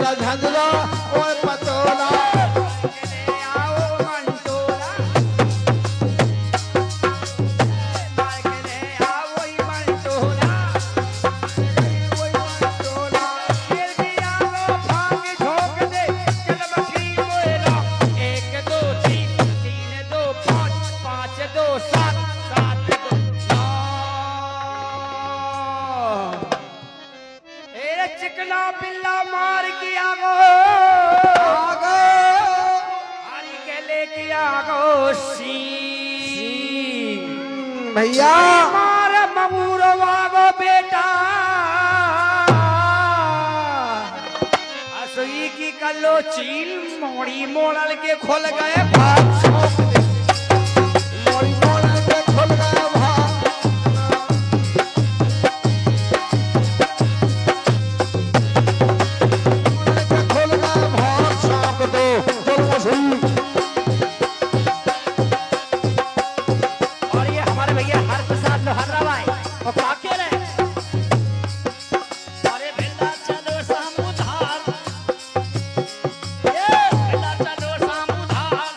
का झंझरा ओए पतोला चिकना बिल्ला मार किया गो हरी के लेके आगो सी भैया मार ममूरो वागो बेटा असुई की कल्लो चील मोड़ी मोड़ल के खोल गए भाग छोप दे मोड़ी मोड़ के खुल गया भाग खुल गया भाग छाप दो चल मछली और ये हमारे भैया हर प्रसाद लोहरा भाई और काके रे अरे बेटा चलो समुधार ये बेटा चलो समुधार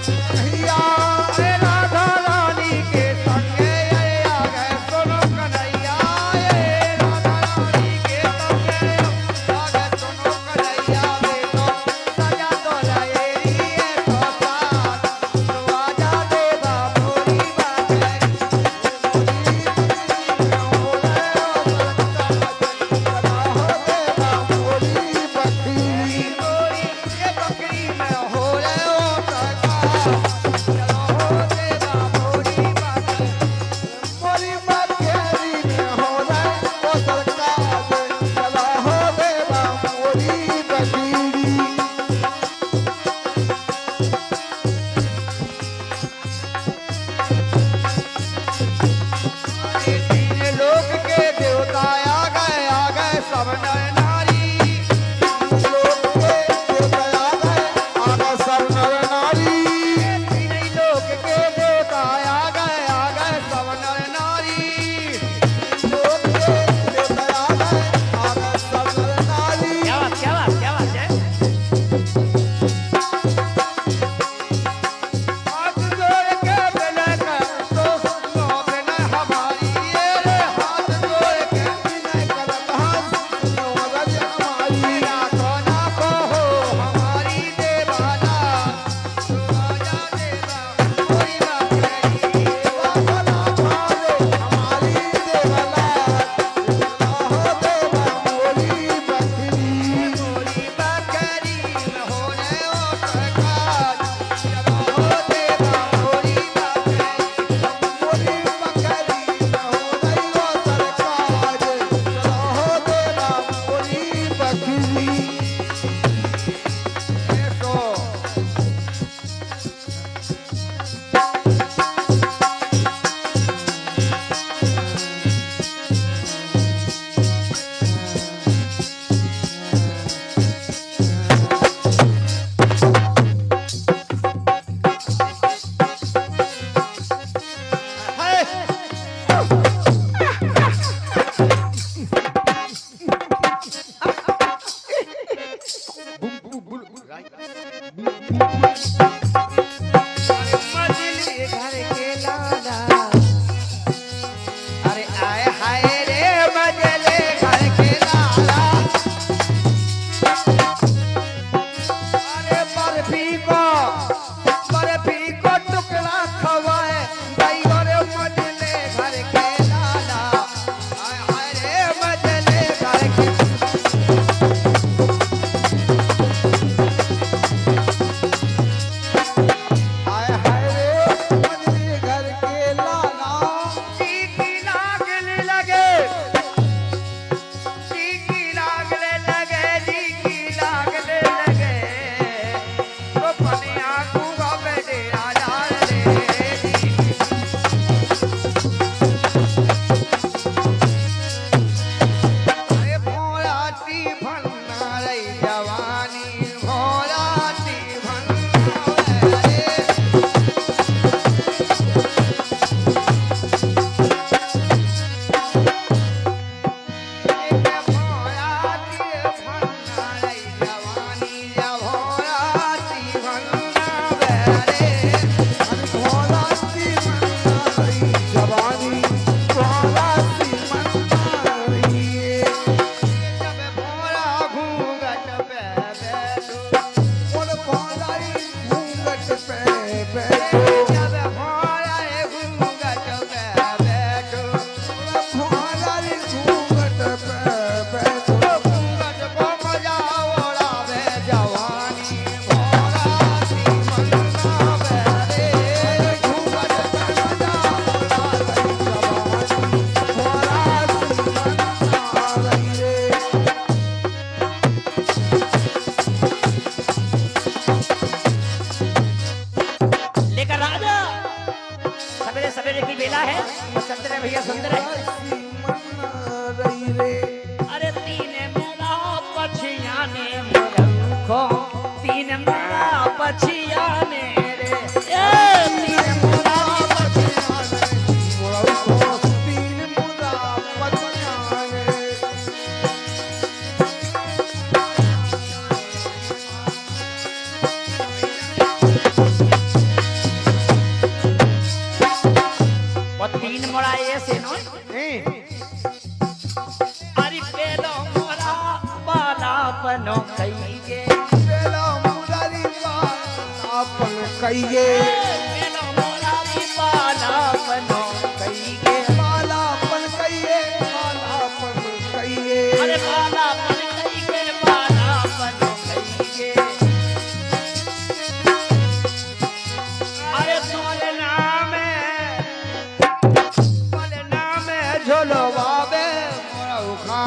कन्हैया अरे राधा रानी के संगे ये आ गए सुनो कन्हैया, ये राधा रानी के संगे आ गए सुनो कन्हैया, वे तो सजा तो लहेरी है तो साथ, तो आजा देवा मोरी बात है। मोरी ये बकरी में हो रे ओ सरकार, चलो हो देवा मोरी बात है। तीन लोक के देवता आ गए सब नर नारी। तीन लोक के देवता आ गए सब नर नारी। क्या बात क्या बात क्या बात है। हाथ जोड़ के मिले कर तो सुनो बिना हमारी, ये रे हाथ जोड़ के नाखो नाखो हो हमारी देवाना, तू आजा देवा कोई बात नहीं। मोरी बकरी में हो रे ओ सरकार, चलो हो देवा मोरी बकरी। ऐसो मजली घर के लाला, अरे आए हाय रे मजले घर के लाला। अरे बर्फी को टुकड़ा खवाए ड्राइवर मजले घर के लाला। आए हाय रे मजले घर के चीकी लागने लगे, चीकी लागने लगे, चीकी लागने लगे, तो पनिया कुआ पे डेरा डाल दे। अरे भोला सी भन्ना रही जवानी, भोला सी भन्ना रे। भैया सुंदर है। अरे तीन मेरा पछिया ने मेरा को तीन मेरा पछिया ने रे तीन मेरा पछिया कहिए मेरा मोरारी बालापनो कहिए बालापन कहिए बालापन कहिए अरे बालापन कहिए बालापनो कहिए अरे तोले नाम झोलवावे मोरा उखा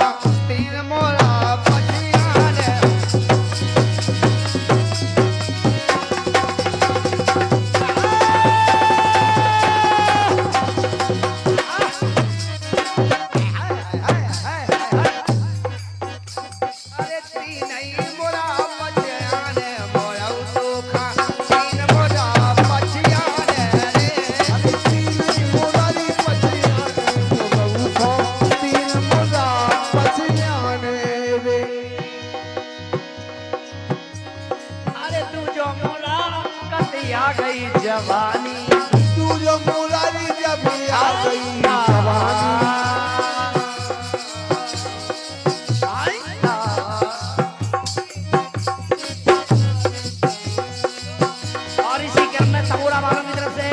तीन मोरा पछियाने अरे तीन ही मोरा पछियाने मोरा उखा तीन मोरा पछियाने रे तीन मोरारी पछियाने मोरा उखा तीन मोरा पछियाने रे अरे तू जो मोरा कतिया गई जवानी तू जो मोरारी जब आ गई जवानी और इसी क्रम में तमोरा वालों की तरफ से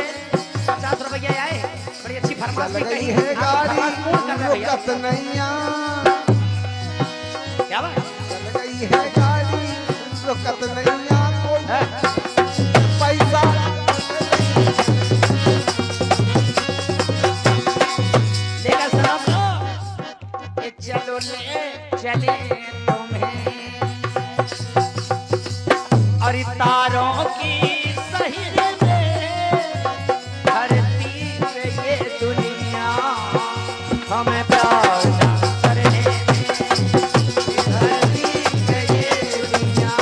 50 रुपये आए बड़ी अच्छी फरमाइश चल भी गई कही है गाड़ी पूर्ण कर रहे भैया रुकत नैया क्या बात चल गई है गाड़ी रुकत नैया कोई है? पैसा लेकर साहब ये चलो ले चले तुम्हें और तारों की सही दे धरती पे ये दुनिया हमें प्यार ना करने दे धरती पे ये दुनिया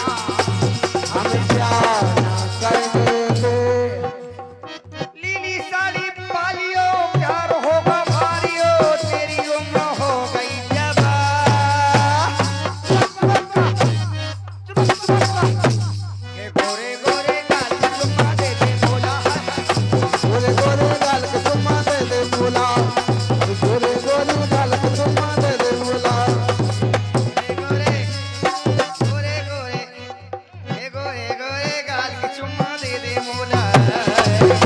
हमें प्यार ना करने दे लीली साड़ी पालियो प्यार होगा भारियो तेरी उम्र हो गई जबा ये गोरे गोरे गाल चुम्मा दे दे बोला गोरे गोरे गाल के चुम्मा दे दे बोला गोरे गोरे गाल के चुम्मा दे दे बोला गोरे गोरे गोरे ये गोरे गोरे गाल के चुम्मा दे दे मोला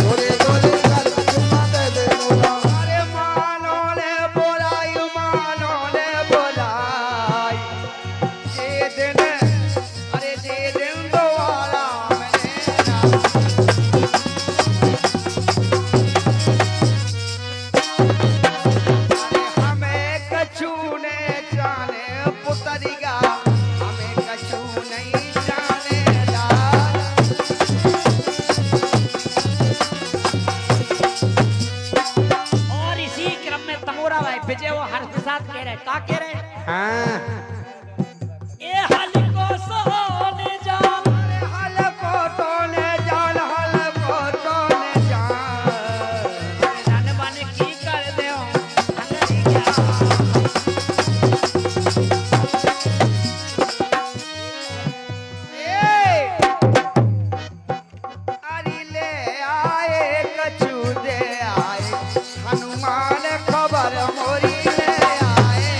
गोरे गोरे गाल के चुम्मा दे दे बोला अरे मानो ले बोलाई ये दिन अरे ये दिन दोबारा मैंने ना अरे हमें कछु ने जाने पुतरिया हमें कछु नहीं जाने लाल और इसी क्रम में तमोरा भाई विजय वो हर्ष के साथ कह रहे का कह रहे हाँ ए हल को सोने जान अरे हल को सोने जान हल को सोने जान अरे नन बन की कर दे हंगरी ए अरे ले आए कछु दे आए हनुमान खबर मोरी ले आए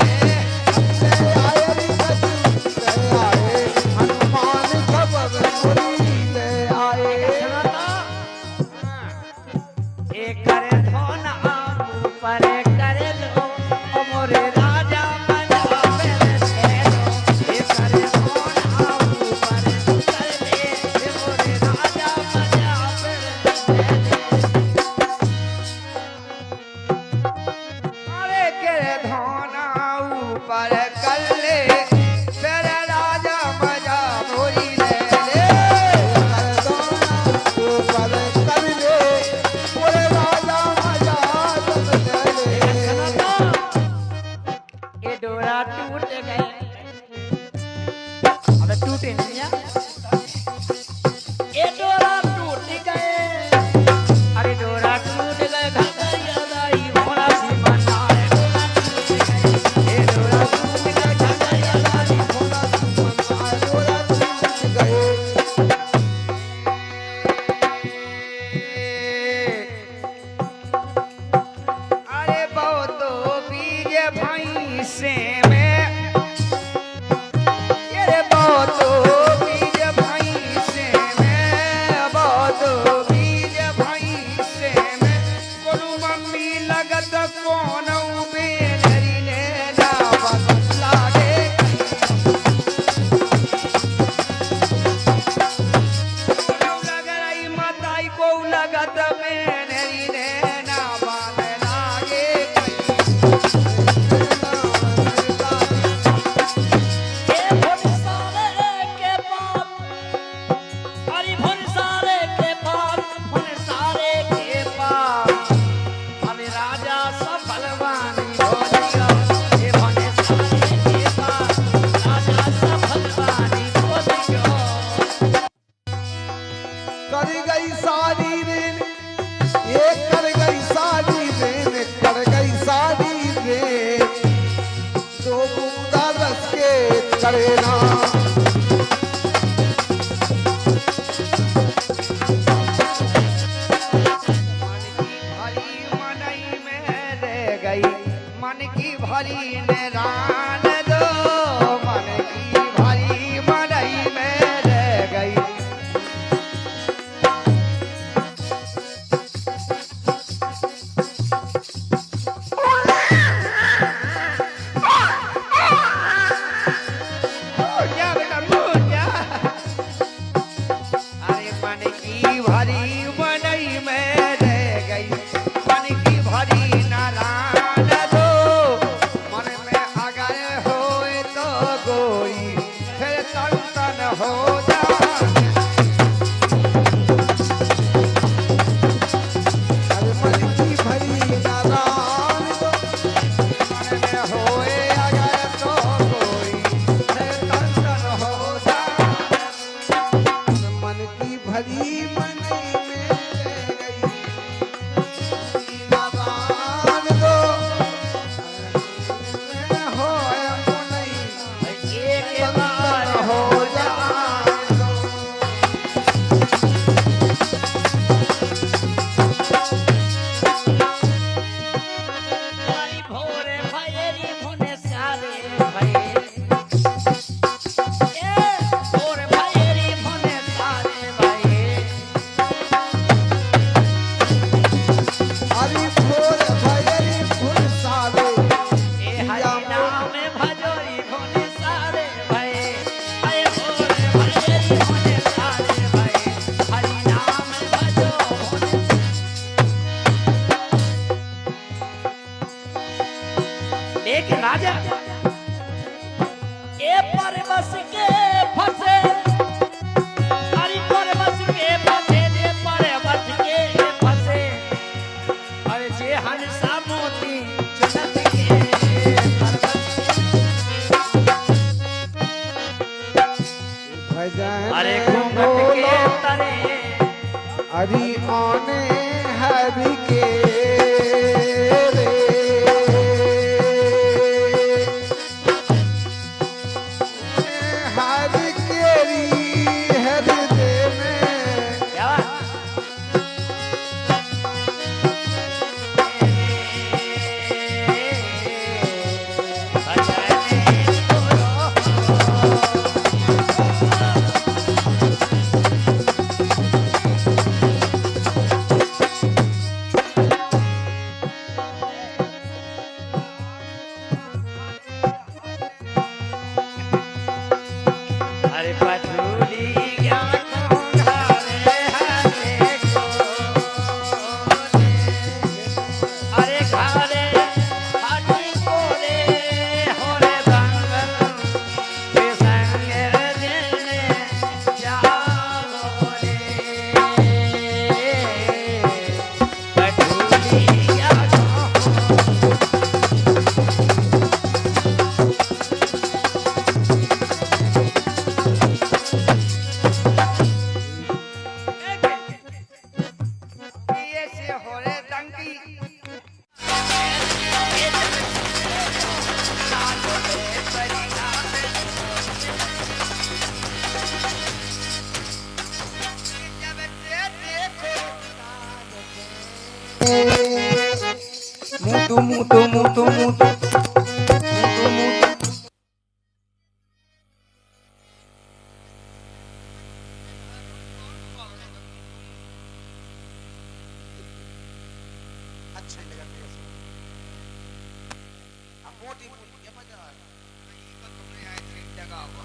को लगत में नहीं रहना बाल लागे कर गई सारी रेन ये कर गई सारी रेन कर गई सारी रेन तो बूंदा रस के करे ना मन की भरी निरान दो मन की भरी मनई में रह गई पूजा बेटा पूजा अरे मन की भरी मनई में रह गई मन की भरी नारायण दो मन में अगर होए तो गोई फिर तन तन हो जाए अरे मन की भरी नारायण दो मन में होए अगर तो गोई फिर तन तन हो जाए मन की भरी मनई में रह गई नारायण दो हो मुनई एक बार हो हो जाए दो भोरे भैरी मुने सारे भैरी भोर भैरी मुने सारे भैरी हरि भोर भयरी फुल सारे हरि नाम भजोरी मुने सारे भैरी भोर भैरी मुने सारे भैरी हरि नाम भजो लेकिन राजा ए परवश के फंसे हरि परवश के फंसे जे परवश के फंसे अरे जे हंसा मोती चुनत के भजन अरे घूंघट के तरे हरि आने हरि के रे हरि केरी हृदय में क्या अरे पठूली क्या घरे हरे को अरे घरे हरी को रे हो रे दंगल के संग देने जाओ रे पठूली क्या ये से हो रे डंकी मुटु मुटु मुटु मुटु अच्छा ही लगा मोटी मोटी ये मजा आ तुमने आए थे जगह हुआ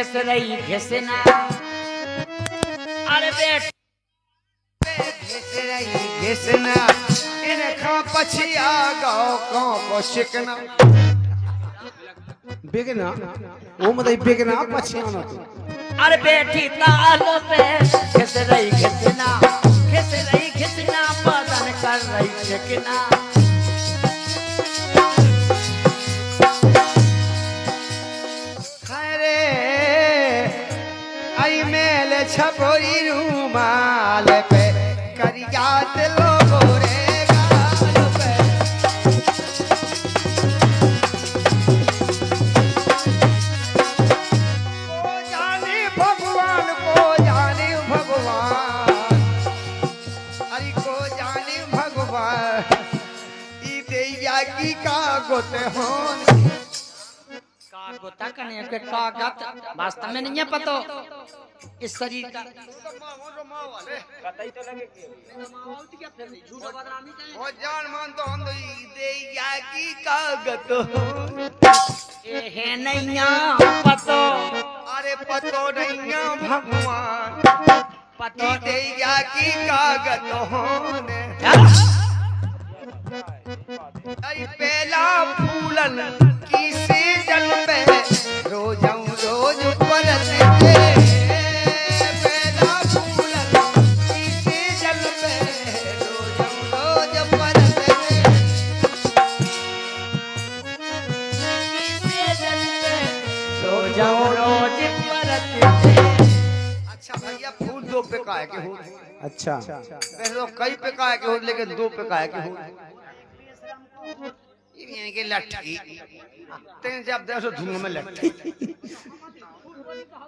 घिस रही घिसना अरे बेट घिस रही घिसना इनखा पछिया गाओ को शिकना बिगना वो मतलब बिगना पछियाना तू अरे बेटी तालों पे घिस रही घिसना बदन कर रही चिकना खरे आई मेल छपोई रूमाल पे करिया दिलो गोरे गाल पे को जाने भगवान अरे को जाने भगवान ई देया की का गोते होन गोता करने के कागज वास्तव में नहीं है पता इस शरीर का ओ जान मान तो हम दे या की कागत ए है नहीं पतो अरे पतो नहीं भगवान पतो दे या की कागत होने आई पहला फूलन की सीजन पे रोज परत दे पहला फूलन की सीजन पे रोज परत दे रोज परत अच्छा भैया फूल दो प्रकार के हो अच्छा वैसे तो कई प्रकार के हो लेकिन दो प्रकार के हो यानी कि लट्ठी तेन जब देखो धुआं में लट्ठी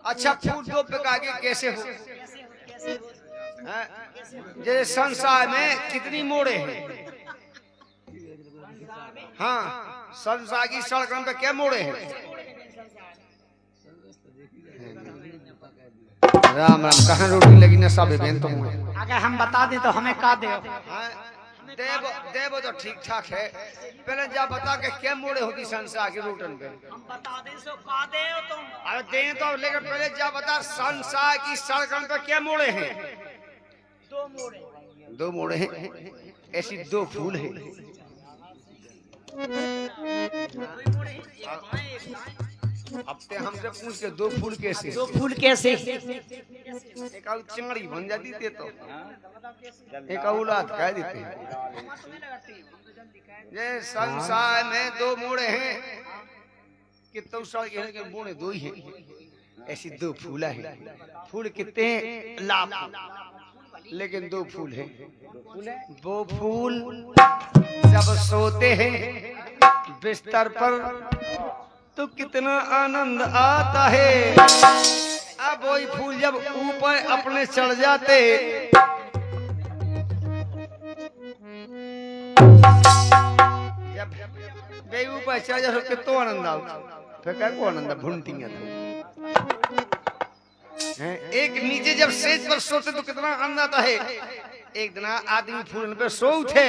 अच्छा फूल दो प्रकार के कैसे हो जैसे संसार में कितनी मोड़े हैं हाँ संसार की सड़कों पे क्या मोड़े हैं राम राम कहाँ रोटी लगी ना सब बहन तुम अगर हम बता दें तो हमें का दे देव देव तो ठीक ठाक है पहले जब बता के क्या मोड़े होती संसार की रूटन पे हम बता दें सो का दे तुम अरे दे तो लेकिन पहले जब बता संसार की सड़कों पे क्या मोड़े हैं दो मोड़े हैं ऐसी दो फूल है अब ते हमसे पूछ के दो फूल कैसे दो फूल कैसे एक आउ चिंगड़ी बन जाती थे तो एक औलाद कह देते ये संसार में दो मोड़े हैं कि तो के मोड़े दो ही हैं ऐसी दो फूला है फूल कितने हैं लाख लेकिन दो फूल हैं वो फूल जब सोते हैं बिस्तर पर तो कितना आनंद आता है अब वही फूल जब ऊपर अपने चढ़ जाते जब वे ऊपर चढ़ जाते कितना आनंद आता फिर क्या को आनंद भूनतियां एक नीचे जब सेज पर सोते तो कितना आनंद आता है एक दिन आदमी फूल पे सो उठे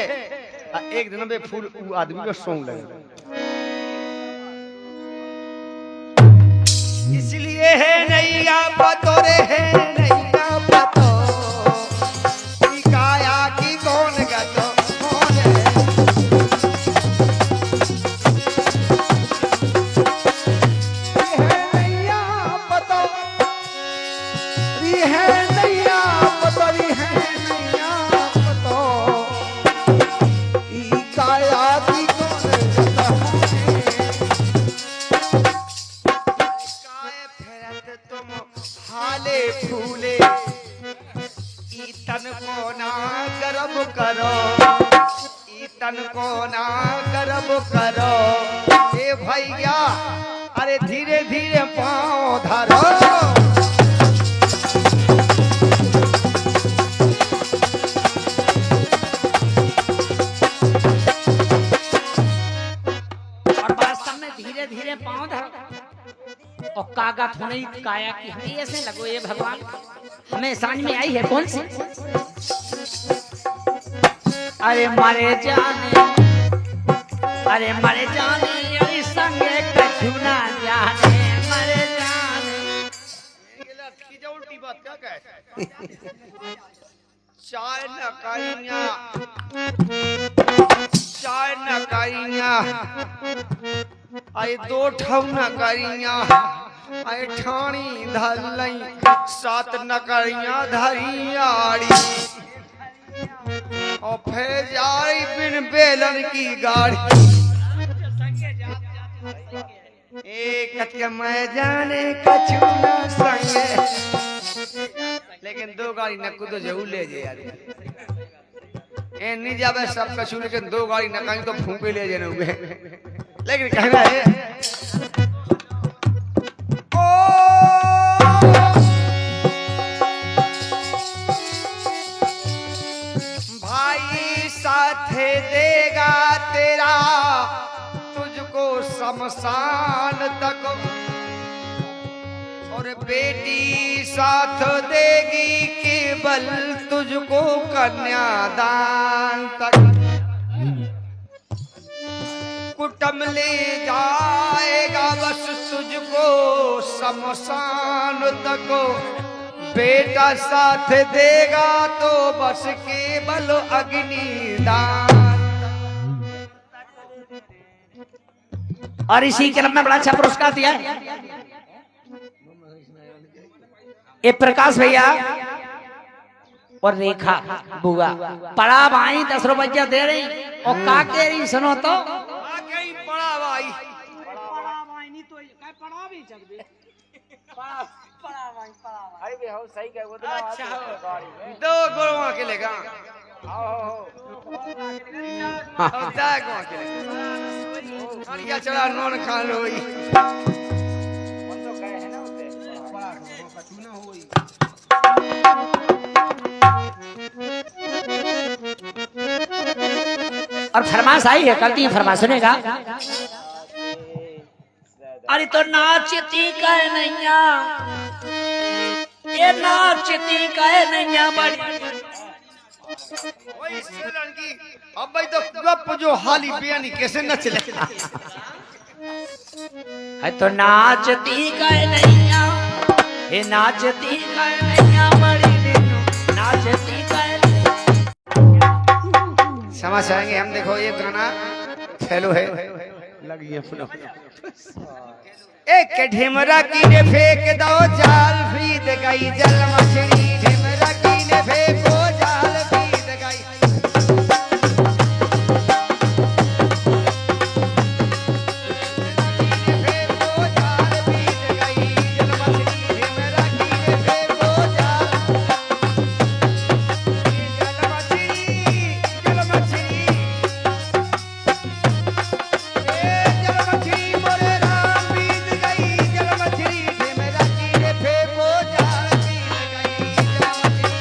एक दिन पे फूल आदमी पे सो लगे इसलिए है नैया पतो रे है नैया पतो की काया की कौन गतो कौन है नैया पतो री है नैया पतो री है नैया पतो ई काया की कौन गता तुम हाले फूले ईतन को ना गर्व करो ईतन को ना गर्व करो ए भैया अरे धीरे धीरे पाँव धरो और वास्तव में धीरे धीरे पाँव धरो और कागज होने ही काया कि हमें ऐसे लगो ये भगवान हमें समझ में आई है कौन सी अरे मरे जाने अरे संगे कछु ना जाने मरे जाने बात क्या कहे चाय न काइया आई दो ठौ न करिया आई ठाणी धलई सात न करिया धरियाड़ी और फिर आई बिन बेलन की गाड़ी एक मैं जाने कछु न संगे लेकिन दो गाड़ी न कूदो जरूर ले जे यार ए नहीं जावे सब कछु लेकिन दो गाड़ी न कहीं तो फूंके ले जे न लेकिन कहना है भाई साथ देगा तेरा तुझको शमशान तक और बेटी साथ देगी केवल तुझको कन्यादान तक कुटुंब ले जाएगा बस तुझको शमशान तक बेटा साथ देगा तो बस केवल अग्निदान। और इसी क्रम में बड़ा अच्छा पुरस्कार दिया है ये प्रकाश भैया और रेखा बुआ पड़ा भाई 10 रुपया दे रही और का कह रही सुनो तो बड़ा भाई दो गोलवा के लेगा क्या चढ़ा नॉन खा लो और फरमाश आई है कल की फरमाश सुनेगा अरे तो नाचती कह नैया ये नाचती कह नैया बड़ी अब भाई तो गप जो हाली बियानी कैसे न चले है तो नाचती कह नैया ये नाचती कह नैया बड़ी नाचती कह समझ आएंगे हम। देखो ये गाना फैलो है लगी एक ढिमरा की ने फेंक दो जाल फीद गई जल मछली ढिमरा की ने फेंको जाल फीद गई फेंको जाल फीद गई जल मछली ढिमरा की ने फेंको जाल जल मछली जल मछली मोरे राम बीत गई जल मछली ढिमरा की ने फेंको जाल बीत गई जल मछली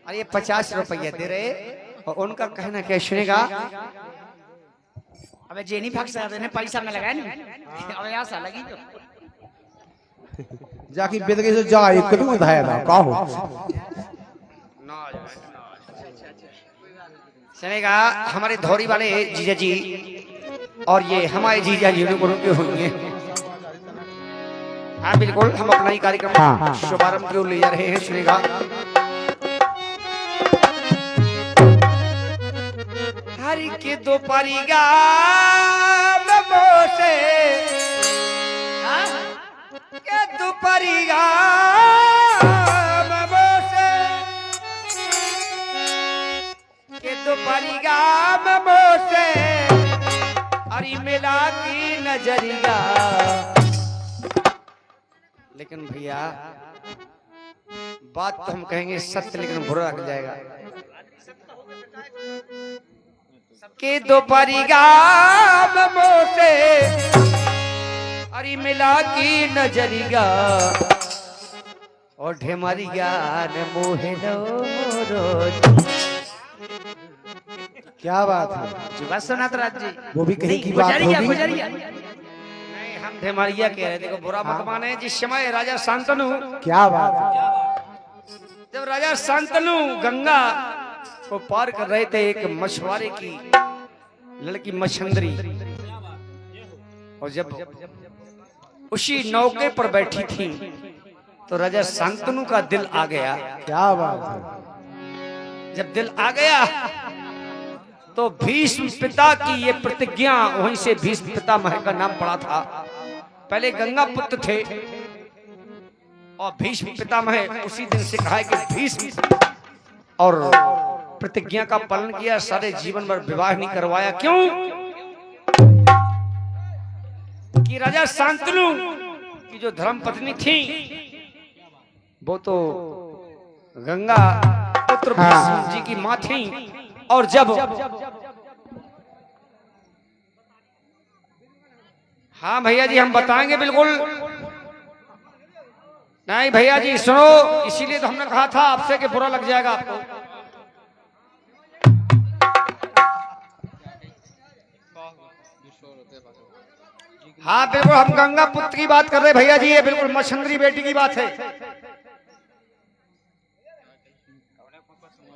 अरे ये 50 रुपया दे रहे और उनका कहना क्या सुनेगा। अबे जे नहीं भाग सकते ने पैसा में लगाया नहीं। अबे यहाँ सा लगी जो जाके बेदगे से जा एक कदम धाया था का हो सुनेगा। हमारे धौरी वाले जीजा जी और ये हमारे जीजा जी दोनों के होंगे। हाँ बिल्कुल, हम अपना ही कार्यक्रम शुभारंभ की ओर ले जा रहे हैं। सुनेगा। हरि के दो परिगा से के दो परिगा से के दो परिगा से अरे मिला की नजरिया। लेकिन भैया बात तो हम कहेंगे सत्य, लेकिन बुरा लग जाएगा। के दोपहरिया से अरे मिला की नजरिया और ढेमरिया न मोहे रोज। क्या बात है। जो बात सुना तो राज जी वो भी कहीं की बात गुजरिया होगी। गुजरिया नहीं, हम ढेमरिया कह रहे। देखो बुरा मत माने। जिस समय राजा शांतनु, क्या बात है। जब राजा शांतनु गंगा को पार कर रहे थे, एक मछुआरे की लड़की मछंदरी, और जब उसी नौके पर बैठी थी तो राजा शांतनु का दिल आ गया। क्या बात है। जब दिल आ गया तो भीष्म पिता की ये प्रतिज्ञा, वहीं से भीष्म पितामह का नाम पड़ा था। पहले गंगा पुत्र थे और भीष्म पितामह उसी दिन से कहा है कि भीष्म, और प्रतिज्ञा का पालन किया। सारे जीवन भर विवाह नहीं करवाया। क्यों? कि राजा शांतनु की जो धर्म पत्नी थी वो तो गंगा पुत्र भीष्म जी की मां थी। और जब हाँ भैया जी हम बताएंगे बिल्कुल। नहीं भैया जी सुनो, इसीलिए तो हमने कहा था आपसे कि बुरा लग जाएगा आपको। हाँ बिल्कुल, हम गंगा पुत्र की बात कर रहे भैया जी। ये बिल्कुल मछंदरी बेटी की बात है।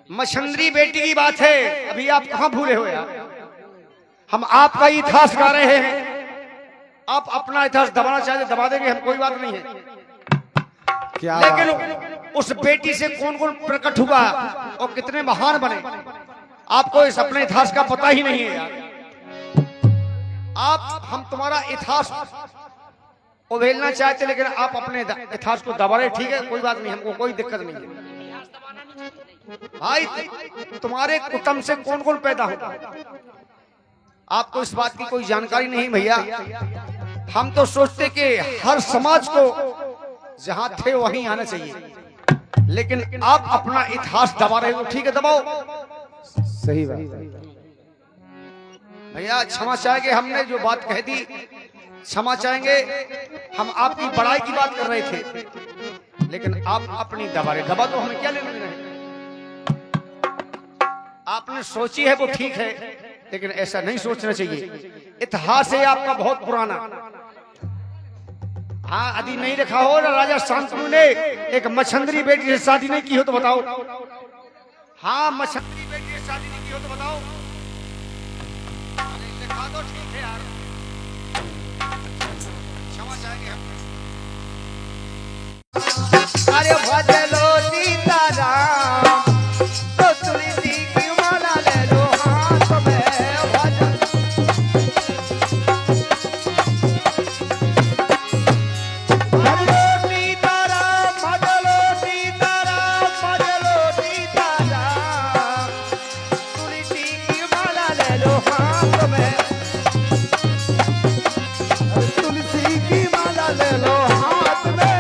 मछंदरी बेटी की बात है। अभी आप कहाँ भूले हो यार। हम आपका इतिहास गा रहे हैं। आप अपना इतिहास दबाना चाहते दबा देंगे, हम कोई बात नहीं है। क्या लेकिन बात। उस बेटी से कौन कौन प्रकट हुआ और कितने महान बने, आपको इस अपने इतिहास का पता ही नहीं है यार। आप हम तुम्हारा इतिहास उभेलना चाहते, लेकिन आप अपने इतिहास को दबा रहे। ठीक है, कोई बात नहीं, हमको कोई दिक्कत नहीं है भाई। तुम्हारे कुटुंब से कौन कौन पैदा होता है, आपको इस बात की कोई जानकारी नहीं भैया। हम तो सोचते कि हर समाज को जहां थे वहीं आना चाहिए, लेकिन आप अपना इतिहास दबा रहे हो। ठीक है, दबाओ। सही बात। भैया क्षमा चाहेंगे, हमने जो बात कह दी क्षमा चाहेंगे। हम आपकी बड़ाई की बात कर रहे थे, लेकिन आप अपनी दबा रहे। दबा तो हमें क्या लेना देना है। आपने सोची है वो ठीक है, लेकिन ऐसा नहीं सोचना चाहिए। इतिहास है आपका बहुत पुराना। हाँ, यदि नहीं रखा हो ना, राजा शांतनु ने एक मछंदरी बेटी से शादी नहीं की हो तो बताओ। हाँ, मछंदरी बेटी से शादी नहीं की हो तो बताओ। अरे लिखा दो, ठीक है यार, क्षमा चाहेंगे हम। अरे भजलो सीताराम तो तुलसी की माला ले लो हाथ में। भजलो सीताराम, भजलो सीताराम, भजलो सीताराम, तुलसी की माला ले लो हाथ में। तुलसी की माला ले लो हाथ में।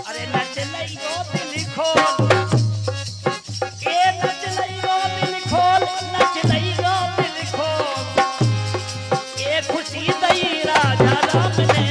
अरे नच लई गो दिल खोल, ए नच लई गो दिल खोल, नच लई गो दिल खोल, ए खुशी दई राजा राम ने।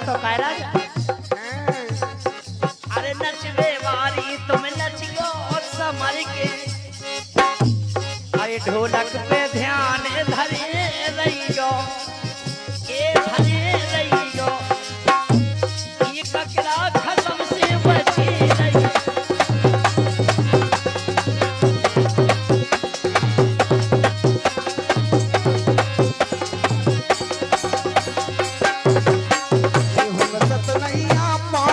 तो कह राजा अरे नचबे वारी तुम नचियो समर के अरे ढोलक पे ध्यान धरे रहियो ए धरे रहियो ये ककरा खत्म से बचे रहियो ये हुन सत नहीं आपा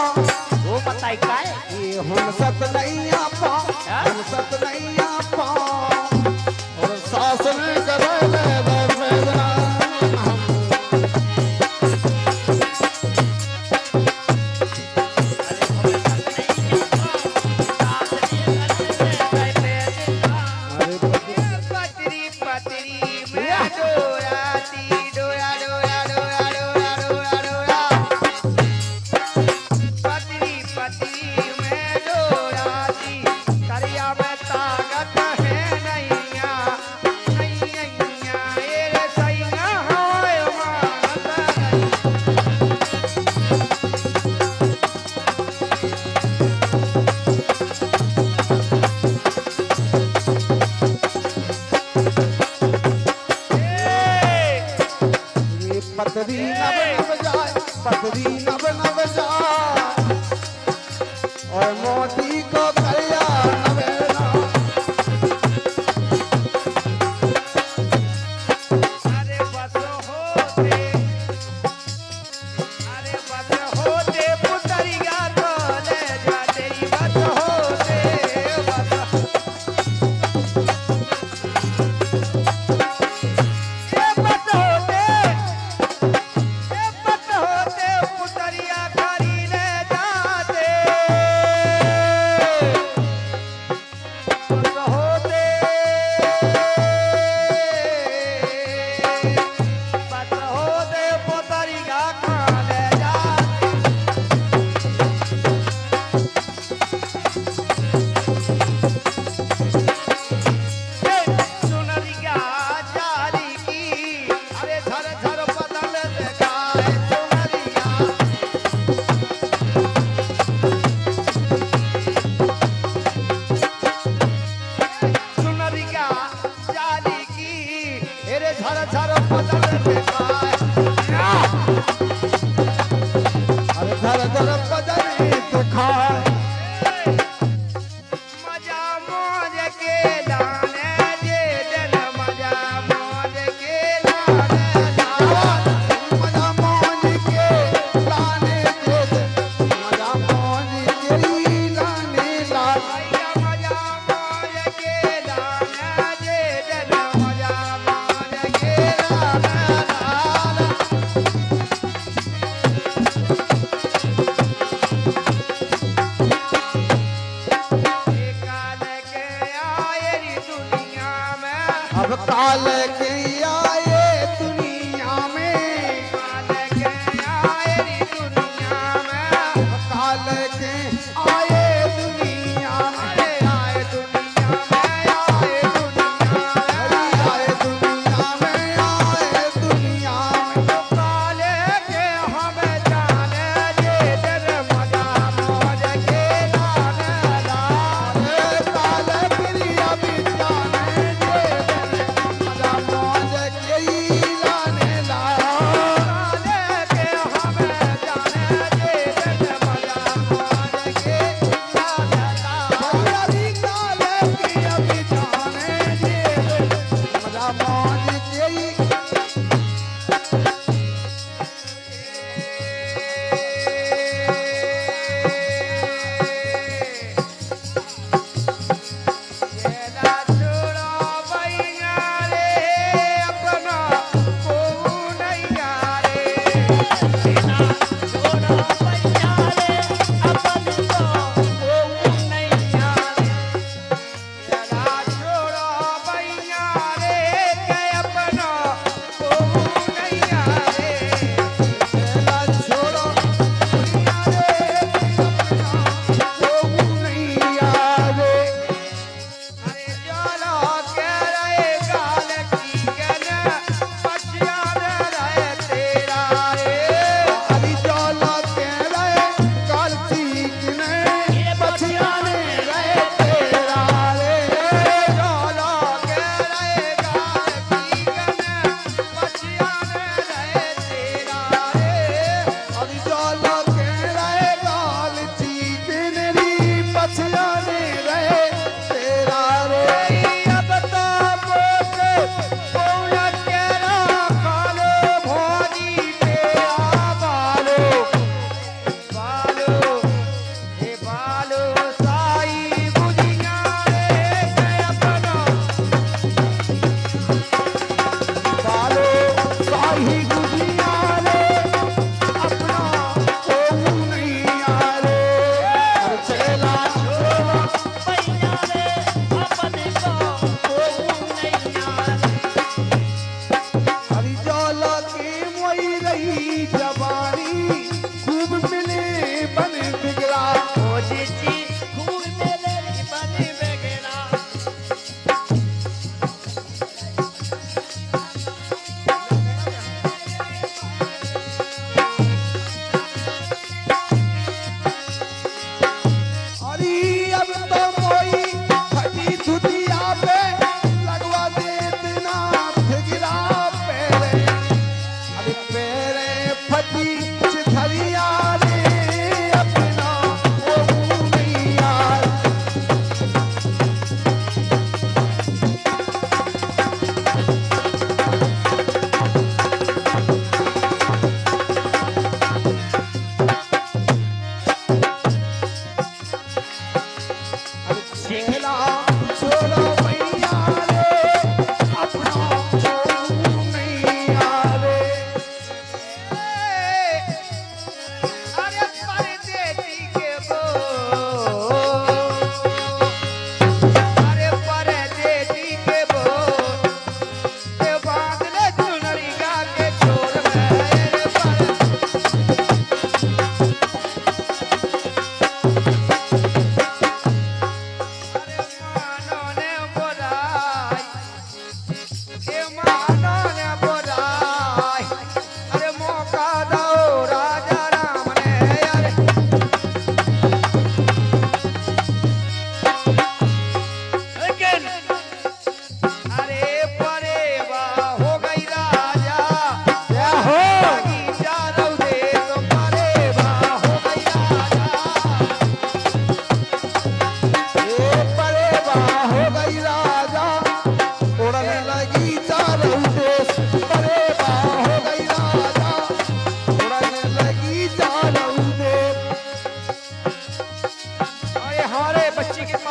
वो बताई काय ये हुन सत नहीं आपा हुन सत नहीं आपा और शासन करे ले वेदना अरे पतरी पतरी मैं डोराती डोरा डोरा डोरा डोरा डोरा डोरा पतरी पतरी मैं डोराती करिया में ताकत है नैया नैया ये रे सैया हाय मानत नहीं ये पतरी नब नब जाए पतरी नब नब जाए और मोती को करिया नवेना अरे बस होते पुतरिया तो ले जा तेरी बस होते बस ए बस होते पुतरिया करी ले जाते बस होते बस होते पुतरिया खा ले जाते सुनरिया जारी की अरे झर झर बदल दिखाए सुनरिया सुनरिया जारी की अरे झर झर बदल दिखाए अरे धर धर पदरी दिखाए मजा मौज के लाने जे दिल मजा मौज के लाने लाने मजा मौज के लाने दे दे मजा मौज के लाने लाने भैया मजा मौज के लाने जे दिल मजा मौज के लाने लाने काल के आए री दुनिया में अब काल के आए दुनिया में काल के आए री दुनिया में काल के आए दुनिया में अरे आए दुनिया में आए दुनिया में आए दुनिया में आए दुनिया में तो काले के हम जाने जे दिल मजा मौज के लाने लाने काल क्रिया भी जाने दे मजा मौज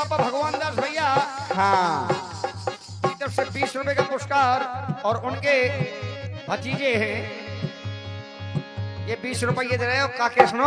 पापा भगवान दास भैया हाँ की तरफ से 20 रुपए का पुरस्कार और उनके भतीजे हैं ये 20 रुपये दे रहे हो काके सुनो